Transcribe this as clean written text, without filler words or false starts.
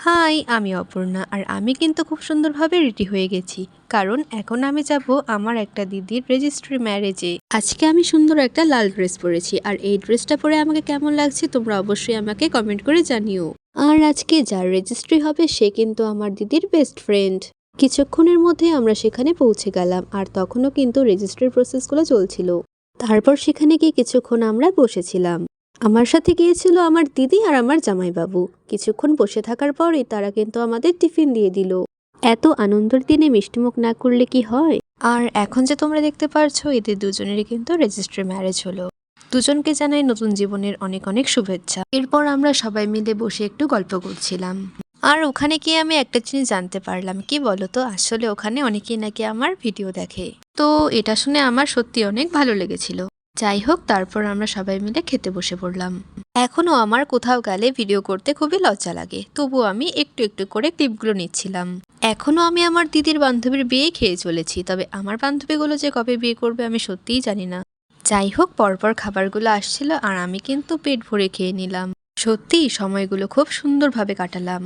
High, আমি অপর্ণা আর আমি কিন্তু খুব সুন্দরভাবে রেডি হয়ে গেছি। কারণ এখন আমি যাব আমার একটা দিদির রেজিস্ট্রি ম্যারেজে। আজকে আমি সুন্দর একটা লাল ড্রেস পরেছি আর এই ড্রেসটা পরে আমাকে কেমন লাগছে তোমরা অবশ্যই আমাকে কমেন্ট করে জানিও। আর আজকে যার রেজিস্ট্রি হবে সে কিন্তু আমার দিদির বেস্ট ফ্রেন্ড। কিছুক্ষণের মধ্যে আমরা সেখানে পৌঁছে গেলাম আর তখনও কিন্তু রেজিস্ট্রির প্রসেসগুলো চলছিল। তারপর সেখানে গিয়ে কিছুক্ষণ আমরা বসেছিলাম। আমার সাথে গিয়েছিল আমার দিদি আর আমার জামাইবাবু। কিছুক্ষণ বসে থাকার পরেই তারা কিন্তু আমাদের টিফিন দিয়ে দিল। এত আনন্দের দিনে মিষ্টিমুখ না করলে কি হয়। আর এখন যে তোমরা দেখতে পারছো এদের দুজনেরই কিন্তু রেজিস্ট্রি ম্যারেজ হলো। দুজনকে জানাই নতুন জীবনের অনেক অনেক শুভেচ্ছা। এরপর আমরা সবাই মিলে বসে একটু গল্প করছিলাম। আর ওখানে গিয়ে আমি একটা জিনিস জানতে পারলাম, কি বলতো, আসলে ওখানে অনেকেই নাকি আমার ভিডিও দেখে। তো এটা শুনে আমার সত্যি অনেক ভালো লেগেছিল। যাই হোক, তারপর আমরা সবাই মিলে খেতে বসে পড়লাম। এখনো আমার কোথাও গেলে ভিডিও করতে খুবই লজ্জা লাগে, তবুও আমি একটু একটু করে ক্লিপগুলো নিচ্ছিলাম। এখনো আমি আমার দিদির বান্ধবীর বিয়ে খেয়ে চলেছি, তবে আমার বান্ধবীগুলো যে কবে বিয়ে করবে আমি সত্যিই জানি না। যাই হোক, পরপর খাবারগুলো আসছিল আর আমি কিন্তু পেট ভরে খেয়ে নিলাম। সত্যি সময়গুলো খুব সুন্দরভাবে কাটালাম।